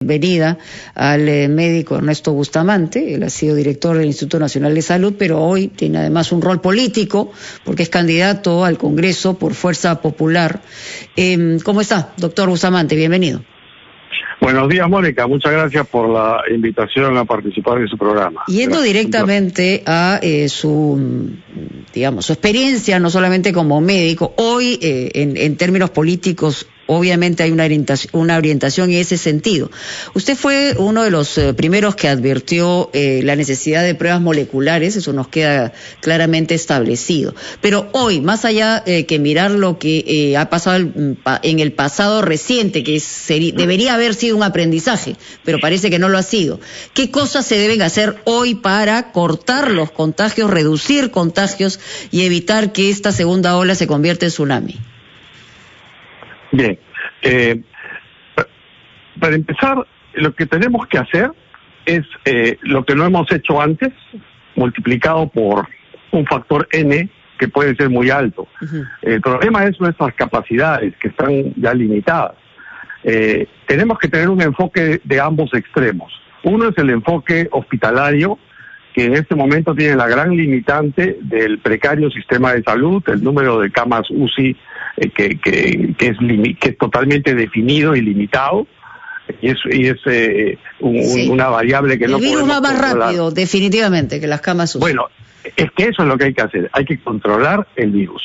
Bienvenida al médico Ernesto Bustamante. Él ha sido director del Instituto Nacional de Salud, pero hoy tiene además un rol político porque es candidato al Congreso por Fuerza Popular. ¿Cómo está, doctor Bustamante? Bienvenido. Buenos días, Mónica. Muchas gracias por la invitación a participar en su programa. Yendo directamente a su experiencia, no solamente como médico, hoy en términos políticos, obviamente hay una orientación en ese sentido. Usted fue uno de los primeros que advirtió la necesidad de pruebas moleculares, eso nos queda claramente establecido. Pero hoy, más allá que mirar lo que ha pasado en el pasado reciente, que debería haber sido un aprendizaje, pero parece que no lo ha sido, ¿qué cosas se deben hacer hoy para cortar los contagios, reducir contagios y evitar que esta segunda ola se convierta en tsunami? Bien, para empezar, lo que tenemos que hacer es lo que no hemos hecho antes, multiplicado por un factor N, que puede ser muy alto. Uh-huh. El problema es nuestras capacidades, que están ya limitadas. Tenemos que tener un enfoque de ambos extremos. Uno es el enfoque hospitalario, que en este momento tiene la gran limitante del precario sistema de salud, el número de camas UCI que es totalmente definido y limitado, y es una variable que no podemos controlar. El virus va más controlar. Rápido, definitivamente, que las camas UCI. Bueno, es que eso es lo que hay que hacer, hay que controlar el virus.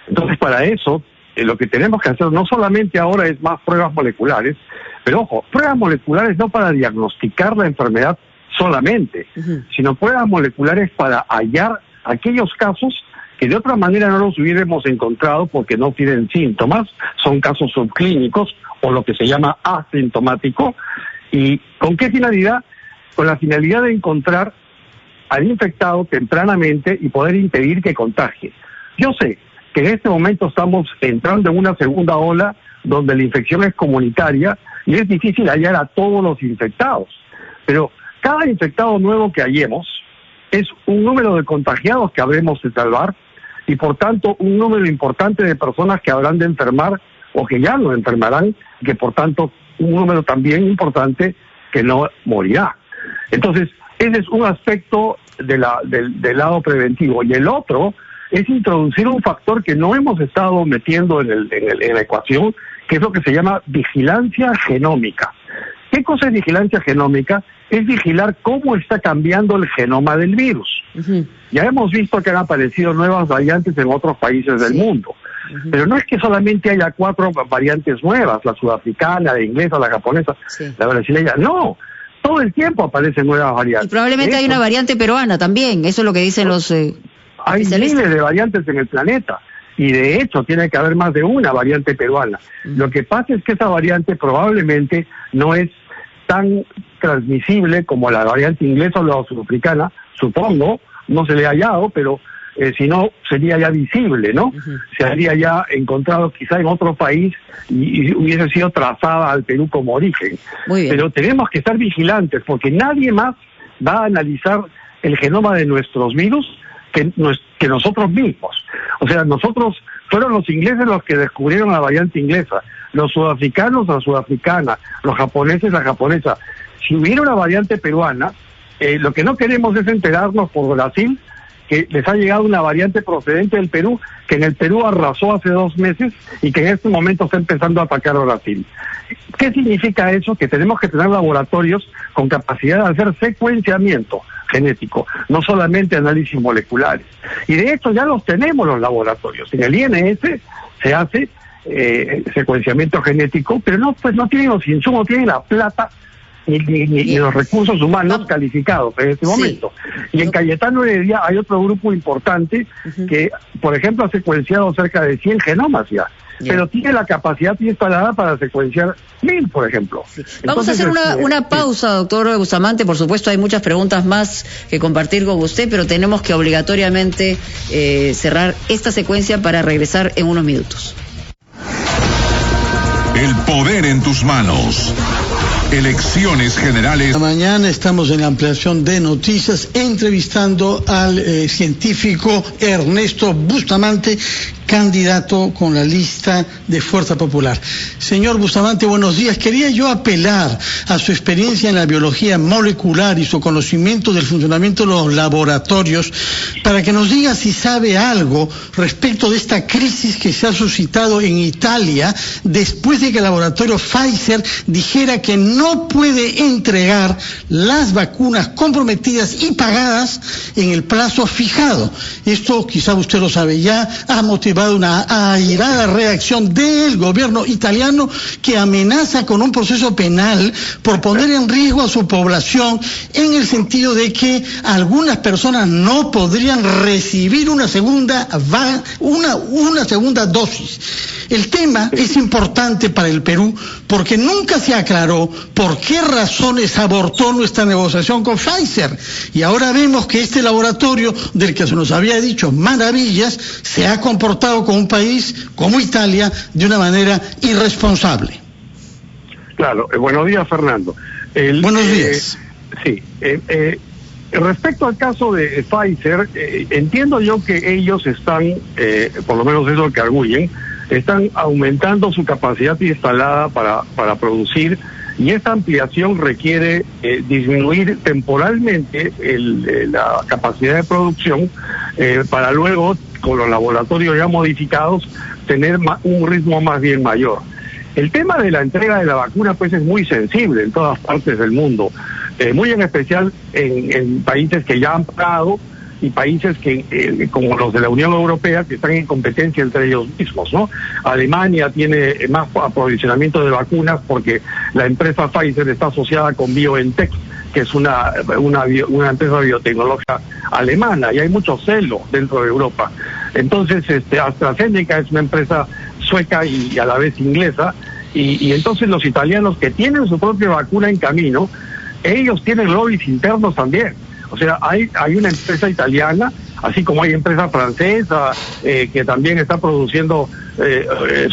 Entonces, para eso, lo que tenemos que hacer no solamente ahora es más pruebas moleculares, pero ojo, pruebas moleculares no para diagnosticar la enfermedad solamente, uh-huh, sino pruebas moleculares para hallar aquellos casos que de otra manera no los hubiéramos encontrado porque no tienen síntomas, son casos subclínicos o lo que se llama asintomático. ¿Y con qué finalidad? Con la finalidad de encontrar al infectado tempranamente y poder impedir que contagie. Yo sé que en este momento estamos entrando en una segunda ola donde la infección es comunitaria y es difícil hallar a todos los infectados, pero cada infectado nuevo que hallemos es un número de contagiados que habremos de salvar y por tanto un número importante de personas que habrán de enfermar o que ya no enfermarán, que por tanto un número también importante que no morirá. Entonces, ese es un aspecto del lado preventivo. Y el otro es introducir un factor que no hemos estado metiendo en la ecuación, que es lo que se llama vigilancia genómica. ¿Qué cosa es vigilancia genómica? Es vigilar cómo está cambiando el genoma del virus. Uh-huh. Ya hemos visto que han aparecido nuevas variantes en otros países del mundo. Uh-huh. Pero no es que solamente haya 4 variantes nuevas, la sudafricana, la inglesa, la japonesa, la brasileña. No, todo el tiempo aparecen nuevas variantes. Y probablemente hay una variante peruana también, eso es lo que dicen los hay miles de variantes en el planeta. Y de hecho tiene que haber más de una variante peruana. Uh-huh. Lo que pasa es que esa variante probablemente no es tan transmisible como la variante inglesa o la sudafricana, supongo, no se le ha hallado, pero si no sería ya visible, ¿no? Uh-huh. Se habría ya encontrado quizá en otro país y hubiese sido trazada al Perú como origen. Pero tenemos que estar vigilantes porque nadie más va a analizar el genoma de nuestros virus que nosotros mismos. O sea, fueron los ingleses los que descubrieron la variante inglesa, los sudafricanos la sudafricana, los japoneses la japonesa. Si hubiera una variante peruana, lo que no queremos es enterarnos por Brasil que les ha llegado una variante procedente del Perú, que en el Perú arrasó hace 2 meses y que en este momento está empezando a atacar a Brasil. ¿Qué significa eso? Que tenemos que tener laboratorios con capacidad de hacer secuenciamiento genético, no solamente análisis moleculares. Y de hecho ya los tenemos los laboratorios. En el INS se hace secuenciamiento genético, pero no tienen los insumos, tienen la plata ni los recursos humanos calificados en este momento. Y en Cayetano Heredia hay otro grupo importante que, por ejemplo, ha secuenciado cerca de 100 genomas ya. Pero tiene la capacidad instalada para secuenciar 1000, por ejemplo. Vamos a hacer una pausa, doctor Bustamante. Por supuesto, hay muchas preguntas más que compartir con usted, pero tenemos que obligatoriamente cerrar esta secuencia para regresar en unos minutos. El poder en tus manos. Elecciones generales. Mañana estamos en la ampliación de noticias entrevistando al científico Ernesto Bustamante, candidato con la lista de Fuerza Popular. Señor Bustamante, buenos días. Quería yo apelar a su experiencia en la biología molecular y su conocimiento del funcionamiento de los laboratorios para que nos diga si sabe algo respecto de esta crisis que se ha suscitado en Italia después de que el laboratorio Pfizer dijera que no puede entregar las vacunas comprometidas y pagadas en el plazo fijado. Esto, quizá usted lo sabe ya, ha motivado una airada reacción del gobierno italiano que amenaza con un proceso penal por poner en riesgo a su población en el sentido de que algunas personas no podrían recibir una segunda dosis. El tema es importante para el Perú porque nunca se aclaró por qué razones abortó nuestra negociación con Pfizer. Y ahora vemos que este laboratorio, del que se nos había dicho maravillas, se ha comportado con un país como Italia de una manera irresponsable. Claro, buenos días, Fernando. Buenos días. Respecto al caso de Pfizer, entiendo yo que ellos están, por lo menos es lo que arguyen, están aumentando su capacidad instalada para producir, y esta ampliación requiere disminuir temporalmente la capacidad de producción para luego, con los laboratorios ya modificados, tener un ritmo más bien mayor. El tema de la entrega de la vacuna pues es muy sensible en todas partes del mundo, muy en especial en países que ya han pagado y países que como los de la Unión Europea, que están en competencia entre ellos mismos, ¿no? Alemania tiene más aprovisionamiento de vacunas porque la empresa Pfizer está asociada con BioNTech, que es una empresa biotecnológica alemana, y hay mucho celo dentro de Europa. Entonces, AstraZeneca es una empresa sueca y a la vez inglesa, y entonces los italianos que tienen su propia vacuna en camino, ellos tienen lobbies internos también. O sea, hay una empresa italiana, así como hay empresa francesa que también está produciendo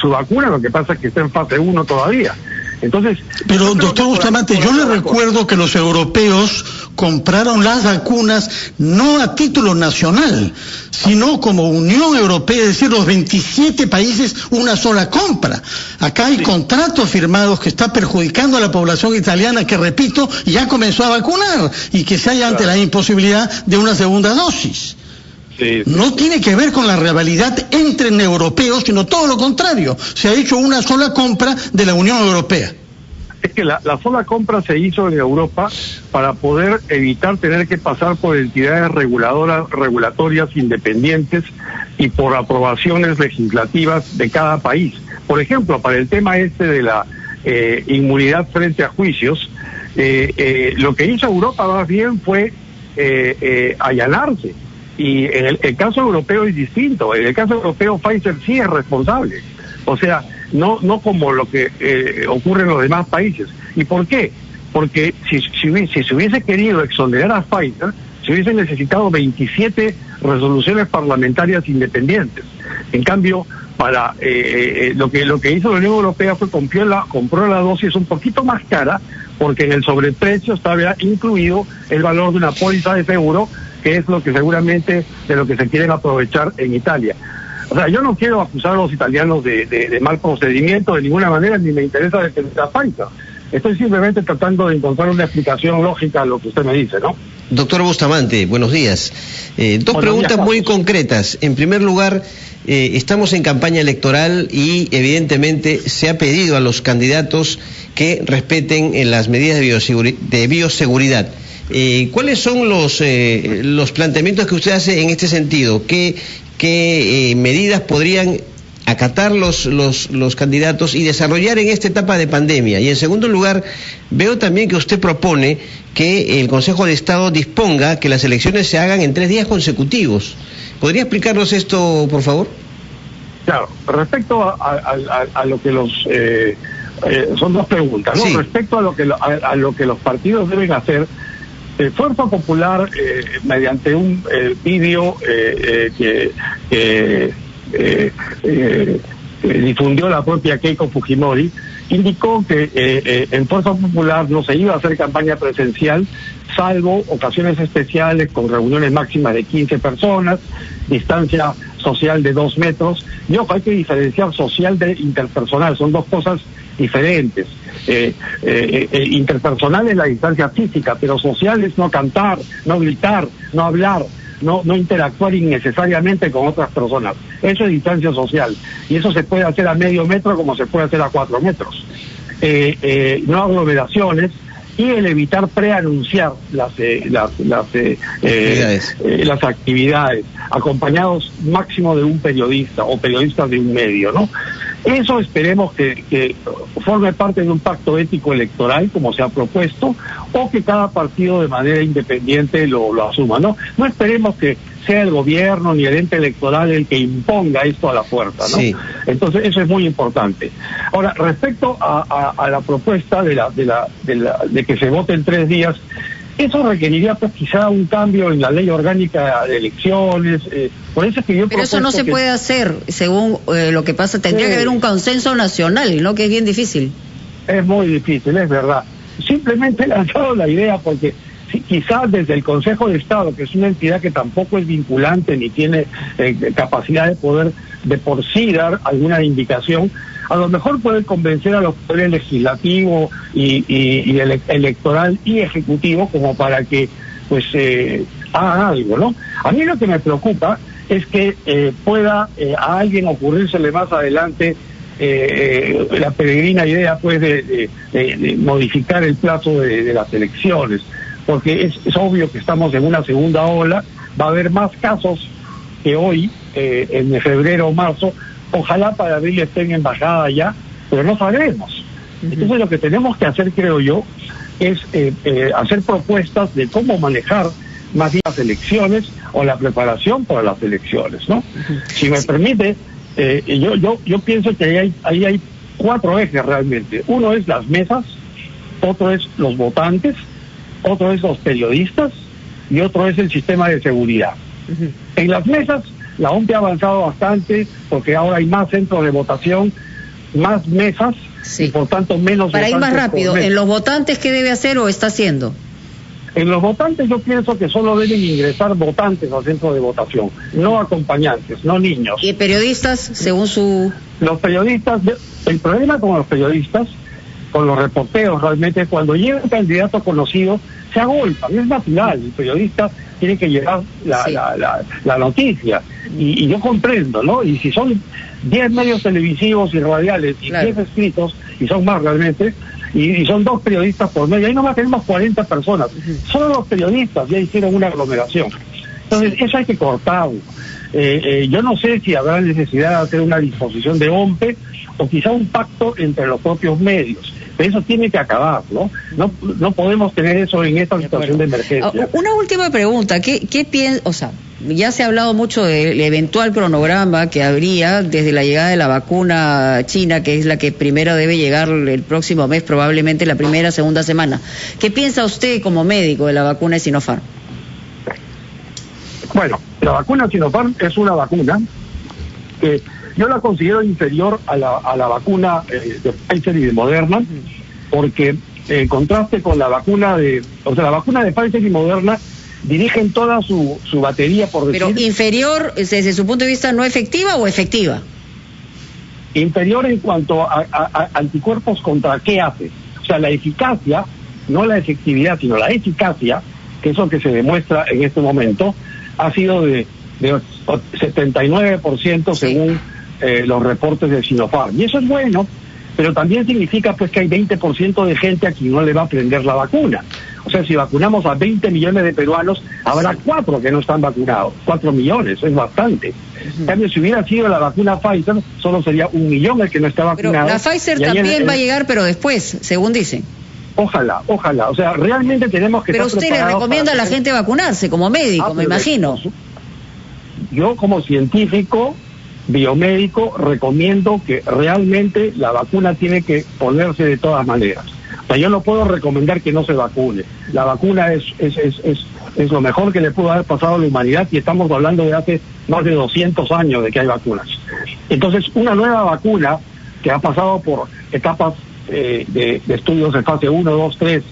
su vacuna, lo que pasa es que está en fase 1 todavía. Entonces, pero doctor Bustamante, yo le recuerdo que los europeos compraron las vacunas no a título nacional, sino como Unión Europea, es decir, los 27 países, una sola compra. Acá hay contratos firmados que está perjudicando a la población italiana que, repito, ya comenzó a vacunar y que se halla ante la imposibilidad de una segunda dosis. No tiene que ver con la rivalidad entre europeos, sino todo lo contrario. Se ha hecho una sola compra de la Unión Europea. Es que la sola compra se hizo en Europa para poder evitar tener que pasar por entidades regulatorias independientes y por aprobaciones legislativas de cada país. Por ejemplo, para el tema de la inmunidad frente a juicios, lo que hizo Europa más bien fue allanarse. Y en el caso europeo es distinto. En el caso europeo Pfizer sí es responsable. O sea, no como lo que ocurre en los demás países. ¿Y por qué? Porque si se hubiese querido exonerar a Pfizer, se hubiesen necesitado 27 resoluciones parlamentarias independientes. En cambio, para lo que hizo la Unión Europea fue compró la dosis un poquito más cara, porque en el sobreprecio estaba incluido el valor de una póliza de seguro, que es lo que seguramente de lo que se quieren aprovechar en Italia. O sea, yo no quiero acusar a los italianos de mal procedimiento de ninguna manera, ni me interesa defender a Pfizer. Estoy simplemente tratando de encontrar una explicación lógica a lo que usted me dice, ¿no? Doctor Bustamante, buenos días. Dos preguntas muy concretas. En primer lugar, estamos en campaña electoral y evidentemente se ha pedido a los candidatos que respeten las medidas de bioseguridad. ¿Cuáles son los planteamientos que usted hace en este sentido? ¿Qué medidas podrían acatar los candidatos y desarrollar en esta etapa de pandemia? Y en segundo lugar, veo también que usted propone que el Consejo de Estado disponga que las elecciones se hagan en 3 días consecutivos. ¿Podría explicarnos esto, por favor? Claro, respecto a lo que son dos preguntas, ¿no? Sí. Respecto a lo que los partidos deben hacer, Fuerza Popular, mediante un vídeo que difundió la propia Keiko Fujimori, indicó que en Fuerza Popular no se iba a hacer campaña presencial, salvo ocasiones especiales con reuniones máximas de 15 personas, distancia social de 2 metros. Y ojo, hay que diferenciar social de interpersonal, son dos cosas diferentes. Interpersonal es la distancia física, pero social es no cantar, no gritar, no hablar, no interactuar innecesariamente con otras personas. Eso es distancia social, y eso se puede hacer a medio metro como se puede hacer a 4 metros. No aglomeraciones, y el evitar preanunciar las actividades, acompañados máximo de un periodista o periodistas de un medio, ¿no? Eso esperemos que forme parte de un pacto ético electoral, como se ha propuesto, o que cada partido de manera independiente lo asuma, ¿no? No esperemos que sea el gobierno ni el ente electoral el que imponga esto a la fuerza, ¿no? Sí. Entonces eso es muy importante. Ahora, respecto a la propuesta de que se vote en 3 días, eso requeriría pues quizá un cambio en la ley orgánica de elecciones. Por eso es que yo Pero eso no se puede hacer, según lo que pasa, tendría que haber un consenso nacional, ¿no? Que es bien difícil. Es muy difícil, es verdad. Simplemente he lanzado la idea porque quizás desde el Consejo de Estado, que es una entidad que tampoco es vinculante ni tiene capacidad de poder de por sí dar alguna indicación, a lo mejor puede convencer a los poderes legislativo y electoral y ejecutivo como para que pues hagan algo, ¿no? A mí lo que me preocupa es que pueda a alguien ocurrírsele más adelante la peregrina idea pues de modificar el plazo de las elecciones, porque es obvio que estamos en una segunda ola, va a haber más casos que hoy, en febrero o marzo. Ojalá para abril estén en bajada ya, pero no sabemos. Entonces lo que tenemos que hacer, creo yo, es hacer propuestas de cómo manejar más bien las elecciones o la preparación para las elecciones, ¿no? Si me permite, yo pienso que ahí hay 4 ejes realmente. Uno es las mesas, otro es los votantes, otro es los periodistas y otro es el sistema de seguridad. En las mesas la OMP ha avanzado bastante porque ahora hay más centros de votación, más mesas, y por tanto menos para ir más rápido, ¿en los votantes qué debe hacer o está haciendo? En los votantes yo pienso que solo deben ingresar votantes al centro de votación, no acompañantes, no niños. ¿Y periodistas, según su...? Los periodistas, el problema con los periodistas, con los reporteros realmente, cuando llega un candidato conocido, se agolpan, es natural, el periodista tiene que llevar la noticia, y yo comprendo, ¿no? Y si son 10 medios televisivos y radiales y 10 escritos, y son más realmente, y son 2 periodistas por medio, ahí nomás tenemos 40 personas, solo los periodistas ya hicieron una aglomeración. Entonces eso hay que cortarlo. Yo no sé si habrá necesidad de hacer una disposición de OMPE o quizá un pacto entre los propios medios. Pero eso tiene que acabar, ¿no? No podemos tener eso en esta situación de emergencia. Una última pregunta, ¿qué piensa? O sea, ya se ha hablado mucho del eventual cronograma que habría desde la llegada de la vacuna china, que es la que primero debe llegar el próximo mes, probablemente la primera, segunda semana. ¿Qué piensa usted como médico de la vacuna de Sinopharm? Bueno, la vacuna Sinopharm es una vacuna que yo la considero inferior a la vacuna de Pfizer y de Moderna, porque en contraste con la vacuna la vacuna de Pfizer y Moderna dirigen toda su batería, por decir... Pero inferior desde su punto de vista, ¿no efectiva o efectiva? Inferior en cuanto a anticuerpos contra qué hace. O sea, la eficacia, no la efectividad, sino la eficacia, que es lo que se demuestra en este momento, ha sido de 79% según los reportes de Sinopharm. Y eso es bueno, pero también significa pues que hay 20% de gente a quien no le va a prender la vacuna. O sea, si vacunamos a 20 millones de peruanos, habrá 4 que no están vacunados. 4 millones, es bastante. En cambio, si hubiera sido la vacuna Pfizer, solo sería 1 millón el que no está vacunado. Pero la Pfizer también va a llegar, pero después, según dicen. Ojalá. O sea, realmente tenemos que... Pero usted le recomienda a la gente vacunarse como médico, me imagino. Yo como científico, biomédico, recomiendo que realmente la vacuna tiene que ponerse de todas maneras. O sea, yo no puedo recomendar que no se vacune. La vacuna es lo mejor que le pudo haber pasado a la humanidad, y estamos hablando de hace más de 200 años de que hay vacunas. Entonces, una nueva vacuna que ha pasado por etapas de estudios en fase 1, 2, 3,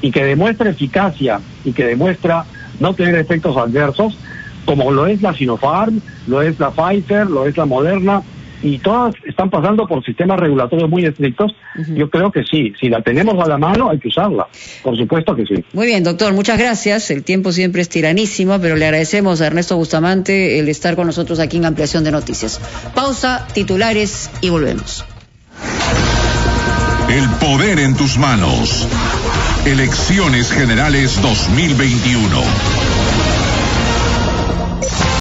y que demuestra eficacia y que demuestra no tener efectos adversos, como lo es la Sinopharm, lo es la Pfizer, lo es la Moderna, y todas están pasando por sistemas regulatorios muy estrictos. Yo creo que sí, si la tenemos a la mano hay que usarla, por supuesto que sí. Muy bien, doctor, muchas gracias. El tiempo siempre es tiranísimo, pero le agradecemos a Ernesto Bustamante el estar con nosotros aquí en Ampliación de Noticias. Pausa, titulares y volvemos. El poder en tus manos. Elecciones Generales 2021.